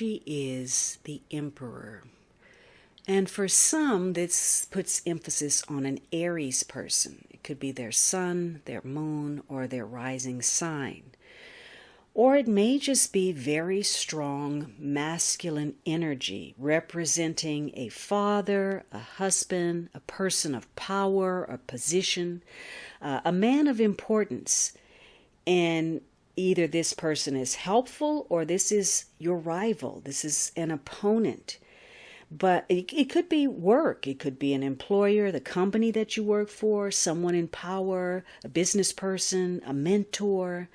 energy is the Emperor. And for some, this puts emphasis on an Aries person. It could be their sun, their moon, or their rising sign. Or it may just be very strong masculine energy representing a father, a husband, a person of power, a position, a man of importance. And either this person is helpful or this is your rival. This is an opponent. But it could be work. It could be an employer, the company that you work for, someone in power, a business person, a mentor.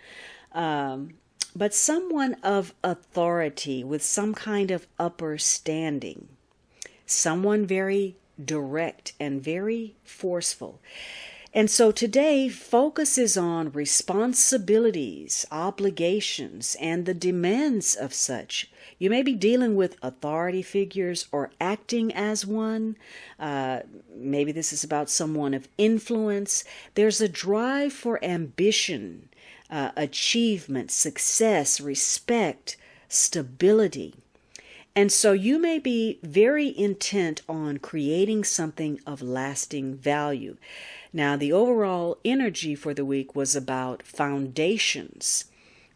But someone of authority with some kind of upper standing. Someone very direct and very forceful. And so today focuses on responsibilities, obligations, and the demands of such. You may be dealing with authority figures or acting as one. Maybe this is about someone of influence. There's a drive for ambition, achievement, success, respect, stability. And so you may be very intent on creating something of lasting value. Now, the overall energy for the week was about foundations.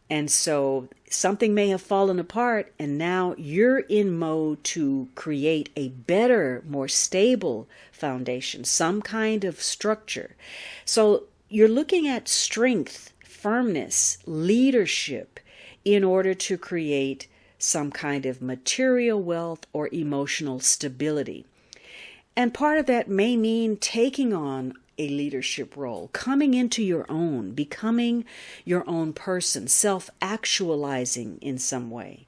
And so something may have fallen apart, and now you're in mode to create a better, more stable foundation, some kind of structure. So you're looking at strength, firmness, leadership in order to create some kind of material wealth or emotional stability. And part of that may mean taking on a leadership role, coming into your own, becoming your own person, self-actualizing in some way.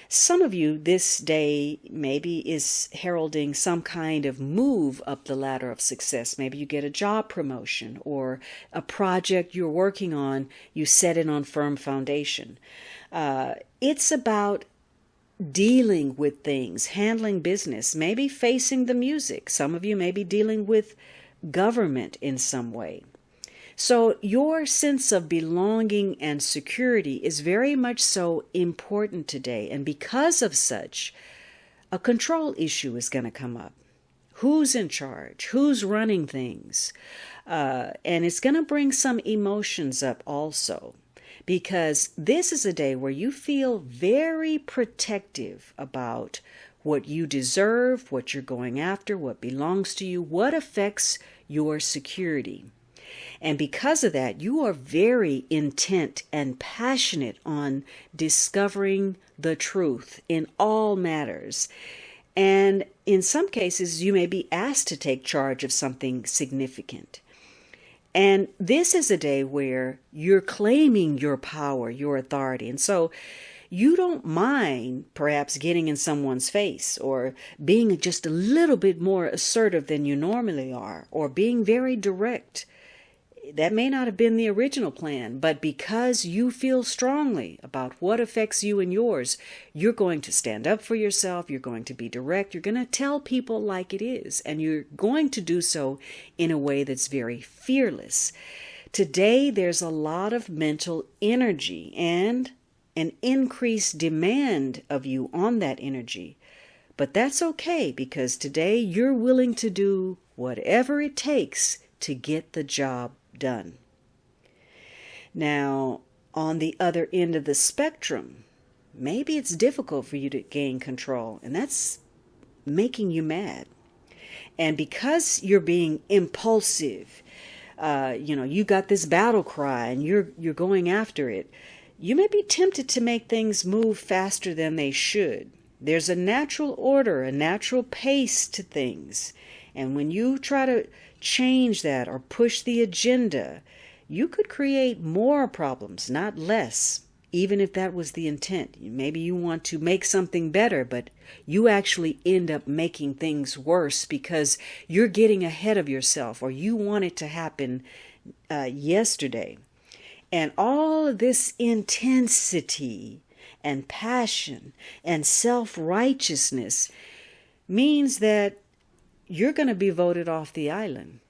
Some of you this day maybe is heralding some kind of move up the ladder of success. Maybe you get a job promotion or a project you're working on, you set it on firm foundation. It's about dealing with things, handling business, maybe facing the music. Some of you may be dealing with government in some way. So your sense of belonging and security is very much so important today. And because of such, a control issue is going to come up. Who's in charge? Who's running things? And it's going to bring some emotions up also. Because this is a day where you feel very protective about what you deserve, what you're going after, what belongs to you, what affects your security. And because of that, you are very intent and passionate on discovering the truth in all matters. And in some cases, you may be asked to take charge of something significant. And this is a day where you're claiming your power, your authority. And so you don't mind perhaps getting in someone's face or being just a little bit more assertive than you normally are, or being very direct. That may not have been the original plan, but because you feel strongly about what affects you and yours, you're going to stand up for yourself, you're going to be direct, you're going to tell people like it is, and you're going to do so in a way that's very fearless. Today, there's a lot of mental energy and an increased demand of you on that energy. But that's okay, because today you're willing to do whatever it takes to get the job done. Now, on the other end of the spectrum, maybe it's difficult for you to gain control, and that's making you mad. And because you're being impulsive, you got this battle cry and you're going after it, you may be tempted to make things move faster than they should. There's a natural order, a natural pace to things. And when you try to change that or push the agenda, you could create more problems, not less, even if that was the intent. Maybe you want to make something better, but you actually end up making things worse because you're getting ahead of yourself, or you want it to happen yesterday. And all of this intensity and passion and self-righteousness means that you're going to be voted off the island.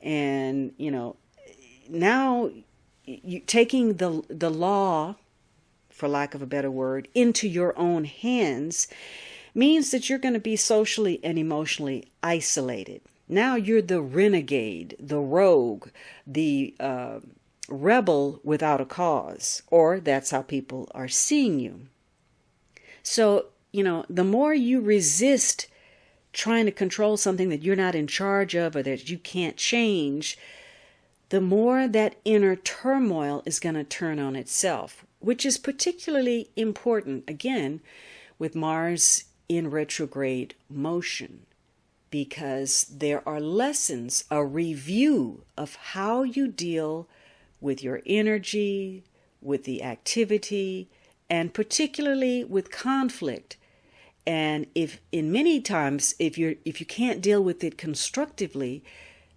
And, now you taking the law for lack of a better word, into your own hands means that you're going to be socially and emotionally isolated. Now you're the renegade, the rogue, the rebel without a cause, or that's how people are seeing you. So, the more you resist trying to control something that you're not in charge of or that you can't change, the more that inner turmoil is going to turn on itself, which is particularly important, again, with Mars in retrograde motion, because there are lessons, a review of how you deal with your energy, with the activity, and particularly with conflict. And if you can't deal with it constructively,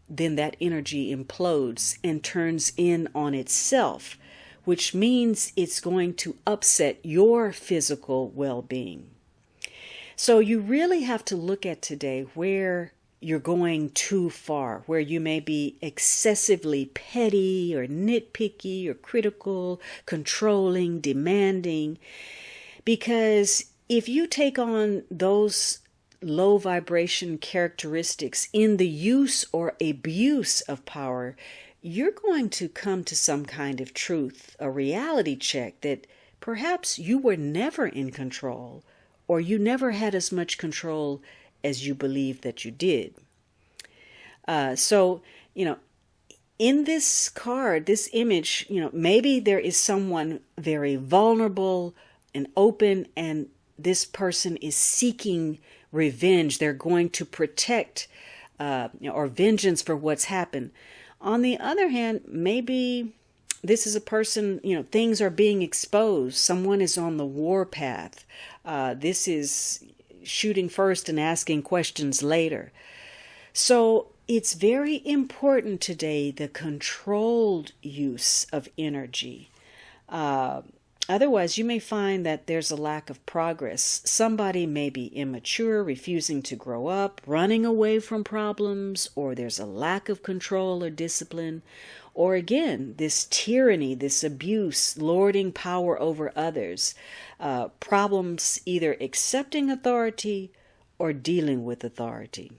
then that energy implodes and turns in on itself, which means it's going to upset your physical well-being. So you really have to look at today where you're going too far, where you may be excessively petty or nitpicky or critical, controlling, demanding. Because if you take on those low vibration characteristics in the use or abuse of power, you're going to come to some kind of truth, a reality check that perhaps you were never in control, or you never had as much control as you believed that you did. So, in this card, this image, maybe there is someone very vulnerable and open, and this person is seeking revenge. They're going to protect or vengeance for what's happened. On the other hand, maybe this is a person, things are being exposed. Someone is on the war path. This is shooting first and asking questions later. So it's very important today, the controlled use of energy. Otherwise, you may find that there's a lack of progress. Somebody may be immature, refusing to grow up, running away from problems, or there's a lack of control or discipline. Or again, this tyranny, this abuse, lording power over others. Problems either accepting authority or dealing with authority.